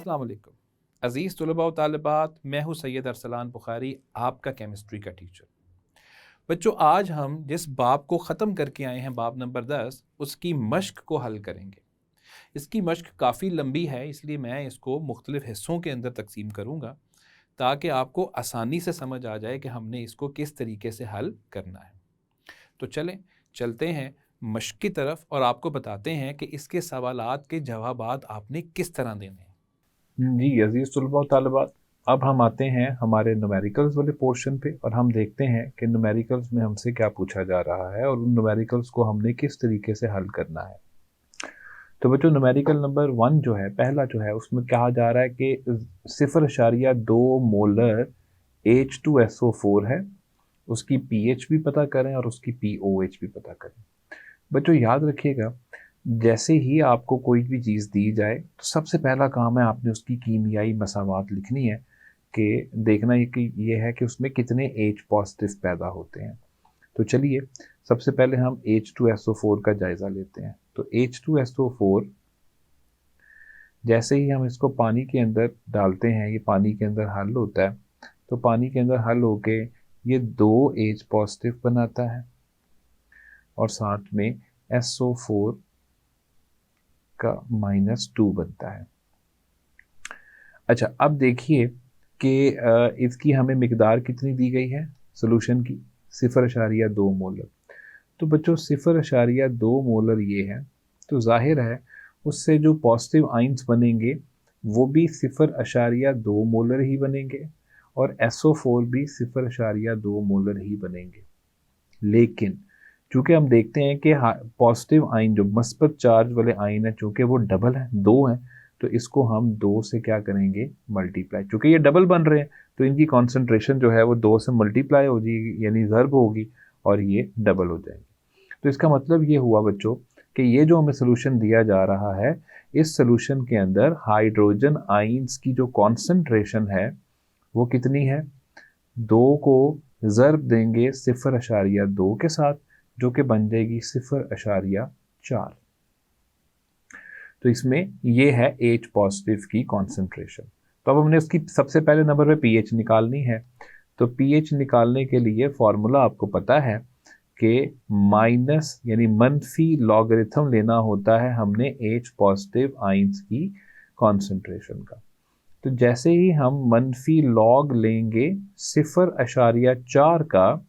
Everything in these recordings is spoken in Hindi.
अस्सलाम वालेकुम अज़ीज़ तुलबा व तालिबात, मैं हूँ सैयद अरसलान बुखारी, आपका केमिस्ट्री का टीचर। बच्चों, आज हम जिस बाब को ख़त्म करके आए हैं, बाब नंबर 10, उसकी मश्क को हल करेंगे। इसकी मश्क काफ़ी लंबी है, इसलिए मैं इसको मुख्तलिफ़ हिस्सों के अंदर तकसीम करूँगा ताकि आपको आसानी से समझ आ जाए कि हमने इसको किस तरीके से हल करना है। तो चलें, चलते हैं मश्क की तरफ और आपको बताते हैं कि इसके सवालात के जवाबात आपने किस तरह देने हैं। जी अजीज़ तलबा व तालिबात, अब हम आते हैं हमारे न्यूमेरिकल्स वाले पोर्शन पे और हम देखते हैं कि न्यूमेरिकल्स में हमसे क्या पूछा जा रहा है और उन न्यूमेरिकल्स को हमने किस तरीके से हल करना है। तो बच्चों, न्यूमेरिकल नंबर 1 जो है, पहला जो है, उसमें कहा जा रहा है कि 0.2 मोलर H2SO4 है, उसकी पीएच भी पता करें और उसकी पीओएच भी पता करें। बच्चों याद रखिएगा, जैसे ही आपको कोई भी चीज़ दी जाए तो सबसे पहला काम है आपने उसकी कीमियाई मसावात लिखनी है कि देखना ये है कि उसमें कितने H पॉजिटिव पैदा होते हैं। तो चलिए सबसे पहले हम H2SO4 का जायज़ा लेते हैं। तो H2SO4 जैसे ही हम इसको पानी के अंदर डालते हैं, ये पानी के अंदर हल होता है, तो पानी के अंदर हल होके ये 2 H पॉजिटिव बनाता है और साथ में SO4 का -2 बनता है। अच्छा, अब देखिए कि इसकी हमें मिकदार कितनी दी गई है सोल्यूशन की, 0.2 मोलर। तो बच्चों 0.2 मोलर ये है, तो जाहिर है उससे जो पॉजिटिव आइंस बनेंगे वो भी 0.2 मोलर ही बनेंगे और SO4 भी 0.2 मोलर ही बनेंगे। लेकिन चूंकि हम देखते हैं कि पॉजिटिव आइन जो मस्बत चार्ज वाले आइन है, चूंकि वो डबल है, 2 है, तो इसको हम 2 से क्या करेंगे, मल्टीप्लाई। चूंकि ये डबल बन रहे हैं तो इनकी कॉन्सेंट्रेशन जो है वो 2 से मल्टीप्लाई हो जाएगी, यानी ज़र्ब होगी और ये डबल हो जाएंगे। तो इसका मतलब ये हुआ बच्चों कि ये जो हमें सोल्यूशन दिया जा रहा है, इस सोल्यूशन के अंदर हाइड्रोजन आइंस की जो कॉन्सेंट्रेशन है वो कितनी है, 2 को ज़र्ब देंगे 0.2 के साथ, जो कि बन जाएगी 0.4। तो इसमें ये है H पॉजिटिव की कॉन्सेंट्रेशन। तो अब हमने उसकी सबसे पहले नंबर पे पीएच निकालनी है। तो पीएच निकालने के लिए फॉर्मूला आपको पता है कि माइनस यानी मनफी लॉगरिथम लेना होता है हमने H पॉजिटिव आइंस की कॉन्सेंट्रेशन का। तो जैसे ही हम मनफी लॉग लेंगे 0.4 का,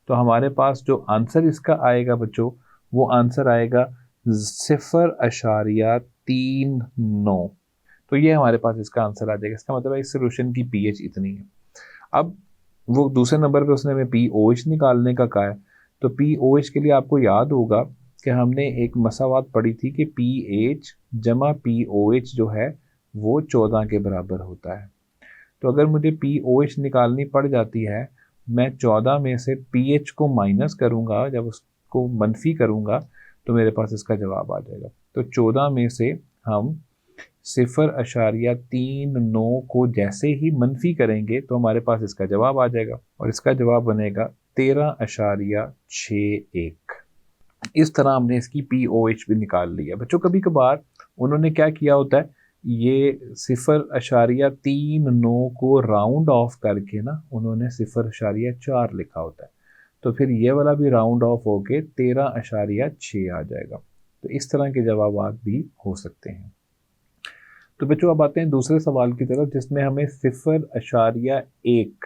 तो हमारे पास जो आंसर इसका आएगा बच्चों, वो आंसर आएगा 0.39। तो ये हमारे पास इसका आंसर आ जाएगा। इसका मतलब है इस सोल्यूशन की पीएच इतनी है। अब वो दूसरे नंबर पे उसने हमें पीओएच निकालने का कहा है। तो पीओएच के लिए आपको याद होगा कि हमने एक मसावात पढ़ी थी कि पीएच जमा पीओएच जो है वो 14 के बराबर होता है। तो अगर मुझे पीओएच निकालनी पड़ जाती है, मैं 14 में से पीएच को माइनस करूंगा, जब उसको मनफी करूंगा तो मेरे पास इसका जवाब आ जाएगा। तो 14 में से हम 0.39 को जैसे ही मनफी करेंगे तो हमारे पास इसका जवाब आ जाएगा और इसका जवाब बनेगा 13.61। इस तरह हमने इसकी पीओएच भी निकाल लिया। बच्चों कभी कभार उन्होंने क्या किया होता है, ये 0.39 को राउंड ऑफ करके ना उन्होंने 0.4 लिखा होता है, तो फिर ये वाला भी राउंड ऑफ होके 13.6 आ जाएगा। तो इस तरह के जवाब भी हो सकते हैं। तो बच्चों अब आते हैं दूसरे सवाल की तरफ, जिसमें हमें 0.1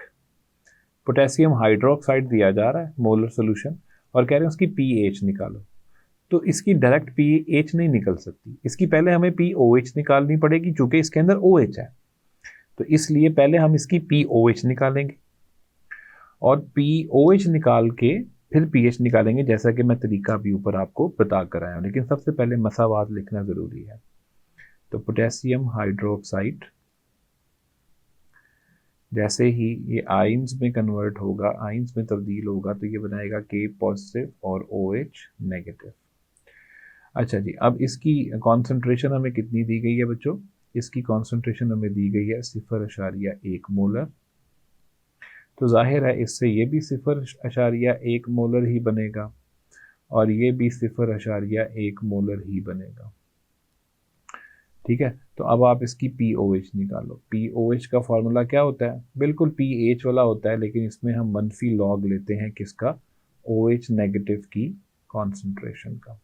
पोटेशियम हाइड्रोक्साइड दिया जा रहा है मोलर सोल्यूशन और कह रहे हैं उसकी पीएच निकालो। तो इसकी डायरेक्ट पीएच नहीं निकल सकती, इसकी पहले हमें पीओएच निकालनी पड़ेगी, चूंकि इसके अंदर ओएच है। तो इसलिए पहले हम इसकी पीओएच निकालेंगे और पीओएच निकाल के फिर पीएच निकालेंगे, जैसा कि मैं तरीका भी ऊपर आपको बता कर आया हूं। लेकिन सबसे पहले मसावात लिखना जरूरी है। तो पोटेशियम हाइड्रोक्साइड जैसे ही ये आइंस में कन्वर्ट होगा, आइंस में तब्दील होगा, तो ये बनाएगा के पॉजिटिव और ओ एच नेगेटिव। अच्छा जी, अब इसकी कॉन्सेंट्रेशन हमें कितनी दी गई है बच्चों, इसकी कॉन्सेंट्रेशन हमें दी गई है 0.1 मोलर। तो जाहिर है इससे ये भी 0.1 मोलर ही बनेगा और ये भी 0.1 मोलर ही बनेगा। ठीक है। तो अब आप इसकी POH निकालो। POH का फॉर्मूला क्या होता है? बिल्कुल PH वाला होता है, लेकिन इसमें हम मनफी लॉग लेते हैं किसका? OH नेगेटिव की कॉन्सेंट्रेशन का।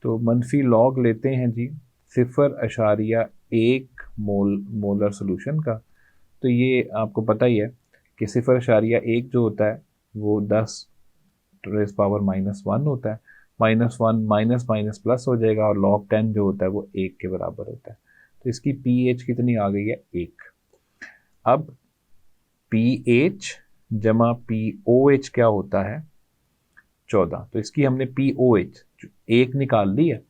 तो मनफी लॉग लेते हैं जी 0.1 मोलर सोल्यूशन का। तो ये आपको पता ही है कि 0.1 जो होता है वो 10⁻⁻1 होता है। -1 माइनस माइनस प्लस हो जाएगा, और log 10 जो होता है वो 1 के बराबर होता है। तो इसकी pH कितनी आ गई है? 1। अब pH जमा POH क्या होता है? 14। तो इसकी हमने POH 1 निकाल ली है,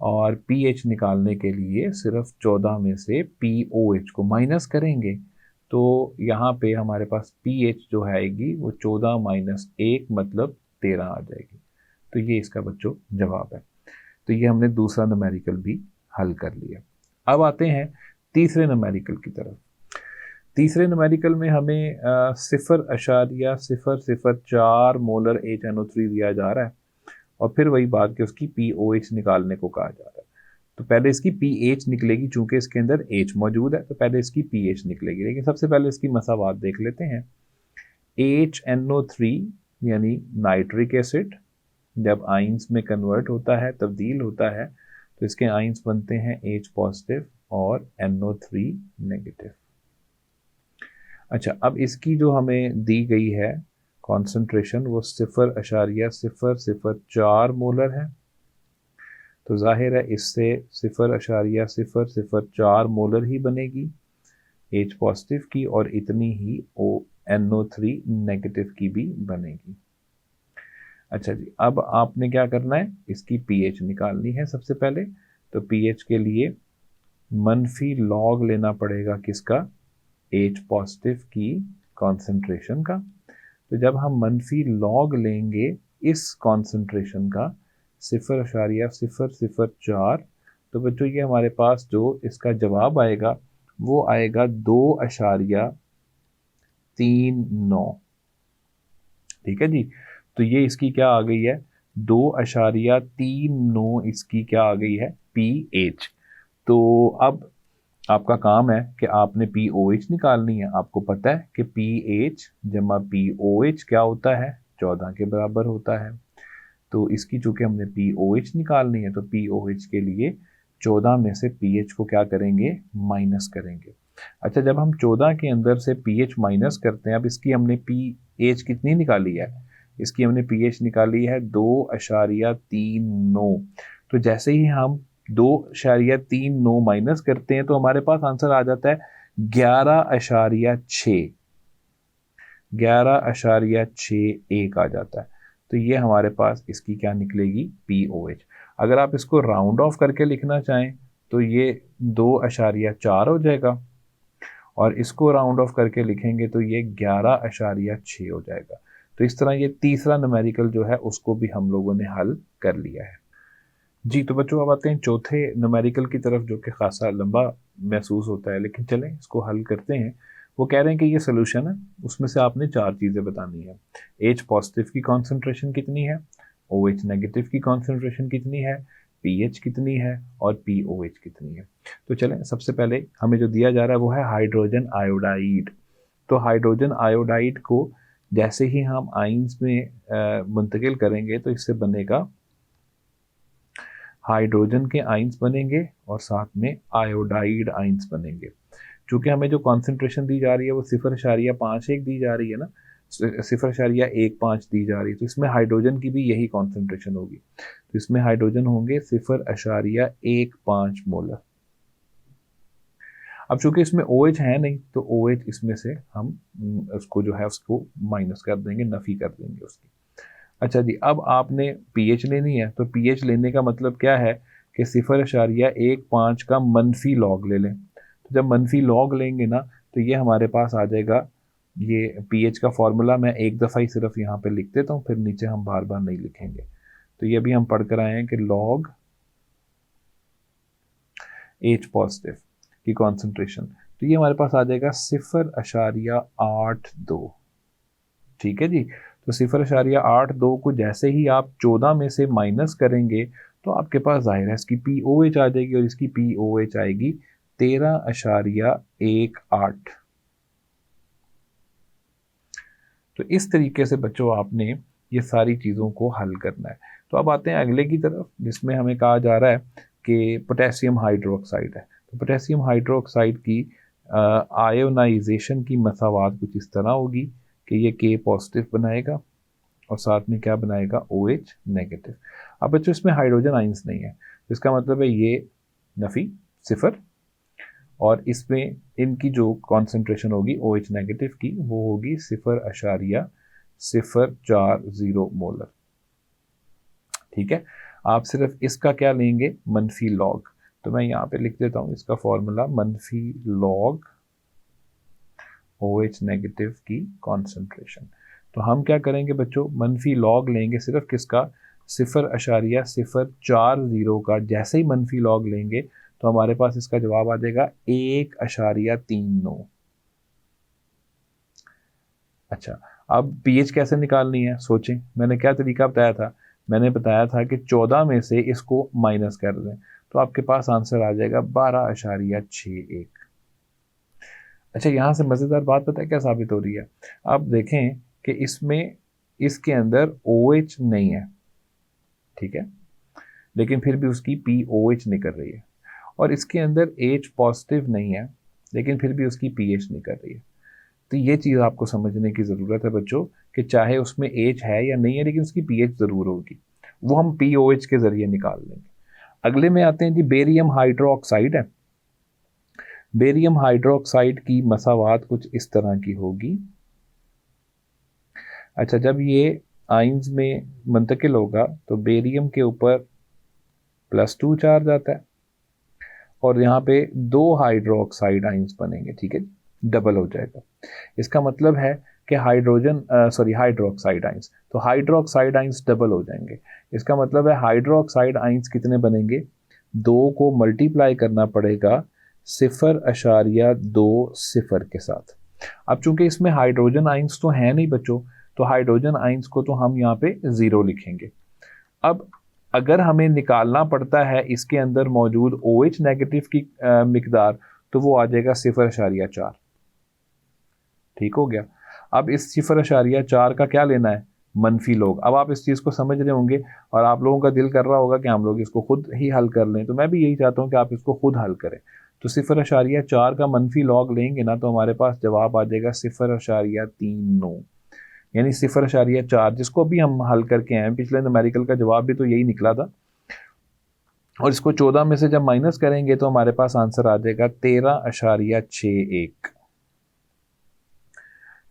और pH निकालने के लिए सिर्फ 14 में से POH को माइनस करेंगे। तो यहाँ पे हमारे पास pH जो आएगी वो 14 माइनस 1 मतलब 13 आ जाएगी। तो ये इसका बच्चों जवाब है। तो ये हमने दूसरा न्यूमेरिकल भी हल कर लिया। अब आते हैं तीसरे न्यूमेरिकल की तरफ। तीसरे न्यूमेरिकल में हमें 0.004 मोलर HNO3 दिया जा रहा है, और फिर वही बात कि उसकी POH निकालने को कहा जा रहा है। तो पहले इसकी pH निकलेगी, चूंकि इसके अंदर H मौजूद है तो पहले इसकी pH निकलेगी। लेकिन सबसे पहले इसकी मसावात देख लेते हैं। HNO3 यानी नाइट्रिक एसिड जब आइंस में कन्वर्ट होता है, तब्दील होता है, तो इसके आइंस बनते हैं H पॉजिटिव और NO3 नेगेटिव। अच्छा, अब इसकी जो हमें दी गई है कॉन्सेंट्रेशन वो 0.004 मोलर है। तो जाहिर है इससे 0.004 मोलर ही बनेगी H पॉजिटिव की, और इतनी ही NO3 नेगेटिव की भी बनेगी। अच्छा जी, अब आपने क्या करना है? इसकी pH निकालनी है सबसे पहले। तो pH के लिए मनफी लॉग लेना पड़ेगा किसका? H पॉजिटिव की कॉन्सेंट्रेशन का। तो जब हम मनफी लॉग लेंगे इस कॉन्सेंट्रेशन का 0.004, तो बच्चों ये हमारे पास जो इसका जवाब आएगा वो आएगा 2.39। ठीक है जी। तो ये इसकी क्या आ गई है? 2.39 इसकी क्या आ गई है? pH। तो अब आपका काम है कि आपने POH निकालनी है। आपको पता है कि pH जमा POH क्या होता है? 14 के बराबर होता है। तो इसकी चूंकि हमने POH निकालनी है, तो POH के लिए 14 में से pH को क्या करेंगे? माइनस करेंगे। अच्छा, जब हम 14 के अंदर से pH माइनस करते हैं, अब इसकी हमने pH कितनी निकाली है? इसकी हमने pH निकाली है 2.39। तो जैसे ही हम 2.39 माइनस करते हैं तो हमारे पास आंसर आ जाता है 11.6। 11.61 आ जाता है। तो ये हमारे पास इसकी क्या निकलेगी? POH। अगर आप इसको राउंड ऑफ करके लिखना चाहें तो ये 2.4 हो जाएगा, और इसको राउंड ऑफ करके लिखेंगे तो ये 11.6 हो जाएगा। तो इस तरह ये तीसरा न्यूमेरिकल जो है उसको भी हम लोगों ने हल कर लिया है जी। तो बच्चों अब आते हैं चौथे न्यूमेरिकल की तरफ, जो कि खासा लंबा महसूस होता है, लेकिन चलें इसको हल करते हैं। वो कह रहे हैं कि ये सोल्यूशन है, उसमें से आपने 4 चीज़ें बतानी है। H पॉजिटिव की कॉन्सेंट्रेशन कितनी है, OH नेगेटिव की कॉन्सेंट्रेशन कितनी है, pH कितनी है, और POH कितनी है। तो चलें, सबसे पहले हमें जो दिया जा रहा है वो है हाइड्रोजन आयोडाइड। तो हाइड्रोजन आयोडाइड को जैसे ही हम आइंस में मुंतकिल करेंगे तो इससे बनेगा हाइड्रोजन के आइंस बनेंगे, और साथ में आयोडाइड आइंस बनेंगे। चूंकि हमें जो कॉन्सेंट्रेशन दी जा रही है वो 0.51 दी जा रही है ना, 0.15 दी जा रही है, तो इसमें हाइड्रोजन की भी यही कॉन्सेंट्रेशन होगी। तो इसमें हाइड्रोजन होंगे 0.15 मोलर। अब चूंकि इसमें OH है नहीं, तो OH इसमें से हम उसको जो है उसको माइनस कर देंगे, नफी कर देंगे उसकी। अच्छा जी, अब आपने pH लेनी है। तो pH लेने का मतलब क्या है कि 0.15 का मनफी लॉग ले लें। तो जब मनफी लॉग लेंगे ना, तो ये हमारे पास आ जाएगा। ये pH का फॉर्मूला मैं एक दफ़ा ही सिर्फ यहाँ पे लिख देता हूँ, फिर नीचे हम बार बार नहीं लिखेंगे। तो ये भी हम पढ़ कर आए हैं कि लॉग H पॉजिटिव की कॉन्सेंट्रेशन, तो ये हमारे पास आ जाएगा 0.82। ठीक है जी। तो 0.82 को जैसे ही आप 14 में से माइनस करेंगे तो आपके पास जाहिर है इसकी POH आ जाएगी और इसकी POH आएगी 13.18। तो इस तरीके से बच्चों आपने ये सारी चीज़ों को हल करना है। तो अब आते हैं अगले की तरफ, जिसमें हमें कहा जा रहा है कि पोटेशियम हाइड्रोक्साइड है। तो पोटेशियम हाइड्रोक्साइड की आयोनाइजेशन की मसावात कुछ इस तरह होगी कि ये K पॉजिटिव बनाएगा और साथ में क्या बनाएगा, OH नेगेटिव। अब बच्चों इसमें हाइड्रोजन आइंस नहीं है, इसका मतलब है ये नफ़ी, सिफर, और इसमें इनकी जो कॉन्सेंट्रेशन होगी OH नेगेटिव की वो होगी 0.040 मोलर। ठीक है, आप सिर्फ इसका क्या लेंगे, मनफी लॉग। तो मैं यहाँ पे लिख देता हूँ इसका फॉर्मूला, मनफी लॉग OH नेगेटिव की कॉन्सेंट्रेशन। तो हम क्या करेंगे बच्चों, मनफी लॉग लेंगे सिर्फ किसका, 0.040 का। जैसे ही मनफी लॉग लेंगे तो हमारे पास इसका जवाब आ जाएगा 1.39। अच्छा, अब pH कैसे निकालनी है, सोचें। मैंने क्या तरीका बताया था, मैंने बताया था कि 14 में से इसको माइनस कर दें तो आपके पास आंसर आ जाएगा 12.61। अच्छा, यहाँ से मज़ेदार बात पता है क्या साबित हो रही है। आप देखें कि इसमें इसके अंदर OH नहीं है, ठीक है, लेकिन फिर भी उसकी POH निकल रही है, और इसके अंदर H पॉजिटिव नहीं है लेकिन फिर भी उसकी pH निकल रही है। तो ये चीज़ आपको समझने की ज़रूरत है बच्चों कि चाहे उसमें H है या नहीं है लेकिन उसकी pH ज़रूर होगी, वो हम POH के ज़रिए निकाल लेंगे। अगले में आते हैं जी, बेरियम हाइड्रोक्साइड है। बेरियम हाइड्रोक्साइड की मसावात कुछ इस तरह की होगी। अच्छा, जब ये आइंस में मुंतकिल होगा तो बेरियम के ऊपर +2 चार्ज आता है और यहाँ पे 2 हाइड्रोक्साइड आइंस बनेंगे, ठीक है, डबल हो जाएगा। इसका मतलब है कि हाइड्रोक्साइड आइंस, तो हाइड्रोक्साइड आइंस डबल हो जाएंगे। इसका मतलब है हाइड्रोक्साइड आइंस कितने बनेंगे, 2 को मल्टीप्लाई करना पड़ेगा 0.20 के साथ। अब चूंकि इसमें हाइड्रोजन आइंस तो है नहीं बच्चों, तो हाइड्रोजन आइंस को तो हम यहाँ पे 0 लिखेंगे। अब अगर हमें निकालना पड़ता है इसके अंदर मौजूद OH नेगेटिव की मिकदार, तो वो आ जाएगा 0.4। ठीक हो गया। अब इस 0.4 का क्या लेना है, मनफी लॉग। अब आप इस चीज़ को समझ रहे होंगे और आप लोगों का दिल कर रहा होगा कि हम लोग इसको खुद ही हल कर लें, तो मैं भी यही चाहता हूँ कि आप इसको खुद हल करें। तो 0.4 का मनफी लॉग लेंगे ना तो हमारे पास जवाब आ जाएगा 0.39, यानी 0.4, जिसको भी हम हल करके आए, पिछले न्यूमेरिकल का जवाब भी तो यही निकला था। और इसको 14 में से जब माइनस करेंगे तो हमारे पास आंसर आ जाएगा 13.61।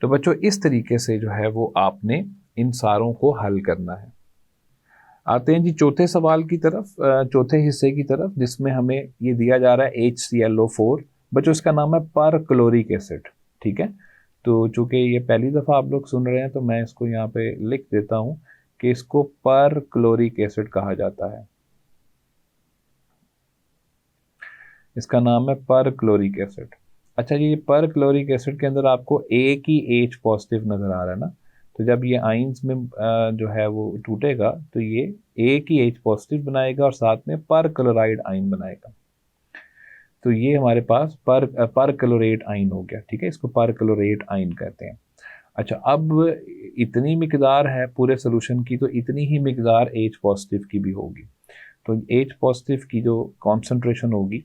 तो बच्चों इस तरीके से जो है वो आपने इन सारों को हल करना है। आते हैं जी चौथे सवाल की तरफ, चौथे हिस्से की तरफ, जिसमें हमें ये दिया जा रहा है HClO4। बच्चों इसका नाम है पर क्लोरिक एसिड, ठीक है। तो चूंकि ये पहली दफ़ा आप लोग सुन रहे हैं तो मैं इसको यहाँ पे लिख देता हूँ कि इसको पर क्लोरिक एसिड कहा जाता है। इसका नाम है पर क्लोरिक एसिड। अच्छा, ये पर क्लोरिक एसिड के अंदर आपको एक ही H पॉजिटिव नज़र आ रहा है ना, तो जब ये आइंस में जो है वो टूटेगा तो ये एक ही H पॉजिटिव बनाएगा और साथ में पर क्लोराइड आइन बनाएगा। तो ये हमारे पास पर क्लोरेट आइन हो गया, ठीक है, इसको पर क्लोरेट आइन कहते हैं। अच्छा, अब इतनी मिकदार है पूरे सोल्यूशन की, तो इतनी ही मिकदार H पॉजिटिव की भी होगी। तो H पॉजिटिव की जो कॉन्सेंट्रेशन होगी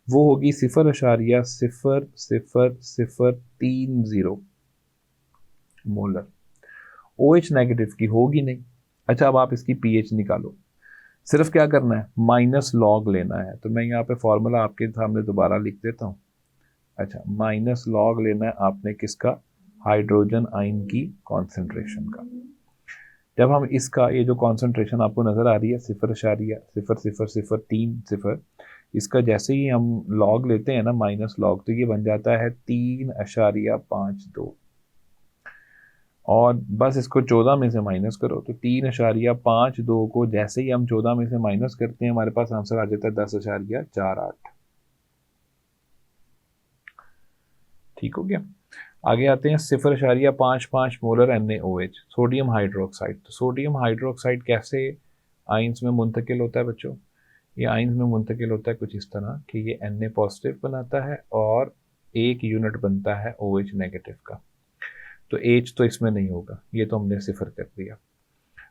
वो होगी 0.0030 मोलर। OH नेगेटिव की होगी नहीं। अच्छा, अब आप इसकी pH निकालो। सिर्फ क्या करना है, माइनस लॉग लेना है। तो मैं यहाँ पे फॉर्मूला आपके सामने दोबारा लिख देता हूँ। अच्छा, माइनस लॉग लेना है आपने किसका, हाइड्रोजन आइन की कॉन्सेंट्रेशन का। जब हम इसका ये जो कॉन्सेंट्रेशन आपको नज़र आ रही है 0.0030, इसका जैसे ही हम लॉग लेते हैं ना, माइनस लॉग, तो ये बन जाता है 3.52, और बस इसको 14 में से माइनस करो तो 3.52 को जैसे ही हम 14 में से माइनस करते हैं हमारे पास आंसर आ जाता है 10.48। ठीक हो गया। आगे आते हैं 0.55 मोलर NaOH, सोडियम हाइड्रोक्साइड। तो सोडियम हाइड्रोक्साइड कैसे आइंस में मुंतकिल होता है बच्चों, ये आइंस में मुंतकिल होता है कुछ इस तरह कि ये Na पॉजिटिव बनाता है और एक यूनिट बनता है OH नेगेटिव का। तो H तो इसमें नहीं होगा, ये तो हमने सिफर कर दिया।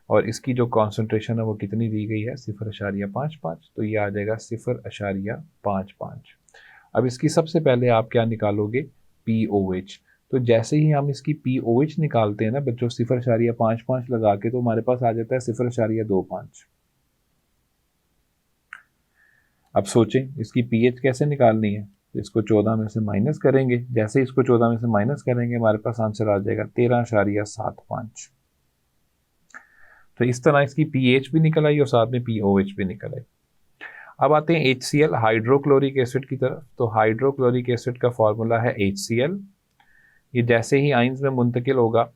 और इसकी जो कॉन्सेंट्रेशन है वो कितनी दी गई है, 0.55, तो ये आ जाएगा 0.55। अब इसकी सबसे पहले आप क्या निकालोगे, POH। तो जैसे ही हम इसकी POH निकालते हैं ना बच्चों 0.55 लगा के, तो हमारे पास आ जाता है 0.25। अब सोचें इसकी pH कैसे निकालनी है, तो इसको 14 में से माइनस करेंगे। जैसे इसको 14 में से माइनस करेंगे हमारे पास आंसर आ जाएगा 13.75। तो इस तरह इसकी pH भी निकल आई और साथ में POH भी निकल आई। अब आते हैं HCl हाइड्रोक्लोरिक एसिड की तरफ। तो हाइड्रोक्लोरिक एसिड का फॉर्मूला है HCl। ये जैसे ही आइंस में मुंतकिल होगा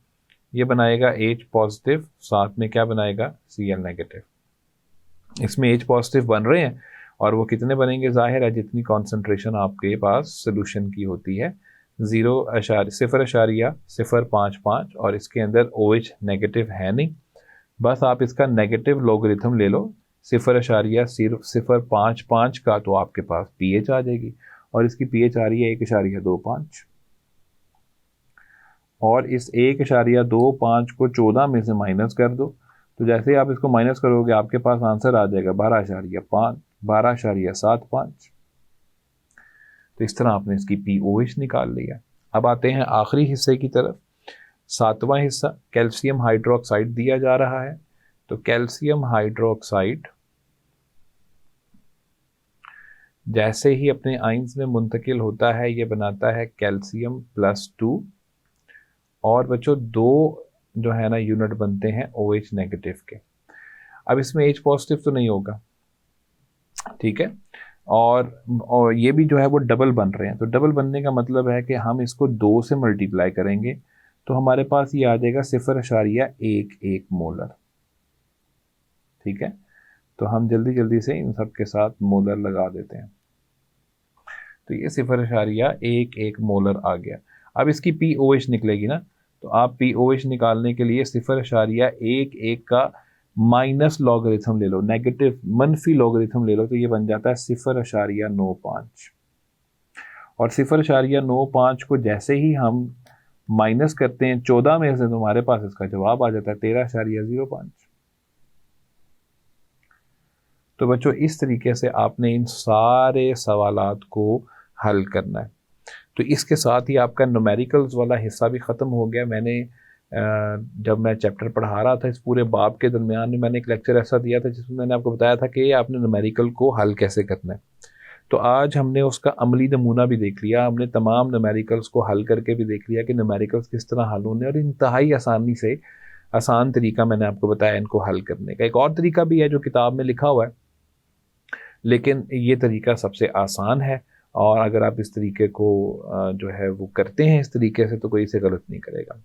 ये बनाएगा H पॉजिटिव, साथ में क्या बनाएगा, Cl नेगेटिव। इसमें H पॉजिटिव बन रहे हैं और वो कितने बनेंगे, जाहिर है जितनी कॉन्सेंट्रेशन आपके पास सोल्यूशन की होती है 0.055 और इसके अंदर OH नेगेटिव है नहीं, बस आप इसका नेगेटिव लॉगरिथम ले लो 0.055 का, तो आपके पास pH आ जाएगी और इसकी pH आ रही है 1.25 और इस 1.25 को 14 में से माइनस कर दो। तो जैसे आप इसको माइनस करोगे आपके पास आंसर आ जाएगा 12.75। तो इस तरह आपने इसकी POH निकाल लिया। अब आते हैं आखिरी हिस्से की तरफ, 7वां हिस्सा कैल्शियम हाइड्रोक्साइड दिया जा रहा है। तो कैल्शियम हाइड्रोक्साइड जैसे ही अपने आइंस में मुंतकिल होता है ये बनाता है कैल्शियम +2 और बच्चों 2 जो है ना यूनिट बनते हैं OH नेगेटिव के। अब इसमें H पॉजिटिव तो नहीं होगा, ठीक है, और ये भी जो है वो डबल बन रहे हैं। तो डबल बनने का मतलब है कि हम इसको 2 से मल्टीप्लाई करेंगे तो हमारे पास ये आ जाएगा 0.11 मोलर, ठीक है। तो हम जल्दी जल्दी से इन सब के साथ मोलर लगा देते हैं। तो ये 0.11 मोलर आ गया। अब इसकी POH निकलेगी ना, तो आप POH निकालने के लिए 0.11 का माइनस लॉगरिथम ले लो, नेगेटिव मनफी लॉगरिथम ले लो, तो ये बन जाता है 0.95 और 0.95 को जैसे ही हम माइनस करते हैं 14 में से, तो हमारे पास इसका जवाब आ जाता है 13.05। तो बच्चों इस तरीके से आपने इन सारे सवालात को हल करना है। तो इसके साथ ही आपका न्यूमेरिकल्स वाला हिस्सा भी ख़त्म हो गया। मैंने जब मैं चैप्टर पढ़ा रहा था इस पूरे बाब के दरमियान में मैंने एक लेक्चर ऐसा दिया था जिसमें मैंने आपको बताया था कि आपने न्यूमेरिकल को हल कैसे करना है। तो आज हमने उसका अमली नमूना भी देख लिया, हमने तमाम न्यूमेरिकल्स को हल करके भी देख लिया कि न्यूमेरिकल्स किस तरह हल होने, और इंतहाई आसानी से आसान तरीका मैंने आपको बताया इनको हल करने का। एक और तरीका भी है जो किताब में लिखा हुआ है, लेकिन ये तरीका सबसे आसान है और अगर आप इस तरीके को जो है वो करते हैं इस तरीके से तो कोई इसे गलत नहीं करेगा।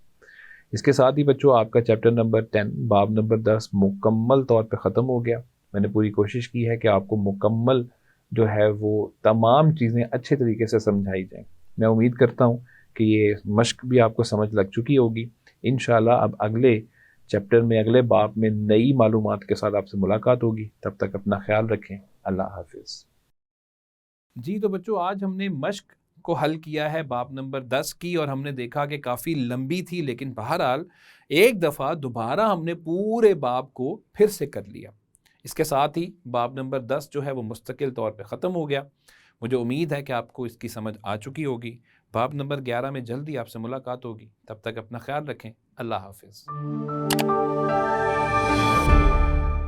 इसके साथ ही बच्चों आपका चैप्टर नंबर 10 बाब नंबर 10 मुकम्मल तौर पे ख़त्म हो गया। मैंने पूरी कोशिश की है कि आपको मुकम्मल जो है वो तमाम चीज़ें अच्छे तरीके से समझाई जाएं। मैं उम्मीद करता हूँ कि ये मश्क भी आपको समझ लग चुकी होगी। इंशाल्लाह अब अगले चैप्टर में अगले बाब में नई मालूमात के साथ आपसे मुलाकात होगी। तब तक अपना ख्याल रखें। अल्लाह हाफिज़। जी तो बच्चों आज हमने मश्क को हल किया है बाब नंबर 10 की, और हमने देखा कि काफ़ी लंबी थी, लेकिन बहरहाल एक दफ़ा दोबारा हमने पूरे बाब को फिर से कर लिया। इसके साथ ही बाब नंबर 10 जो है वो मुस्तकिल तौर पे ख़त्म हो गया। मुझे उम्मीद है कि आपको इसकी समझ आ चुकी होगी। बाब नंबर 11 में जल्दी आपसे मुलाकात होगी। तब तक अपना ख्याल रखें। अल्लाह हाफिज़।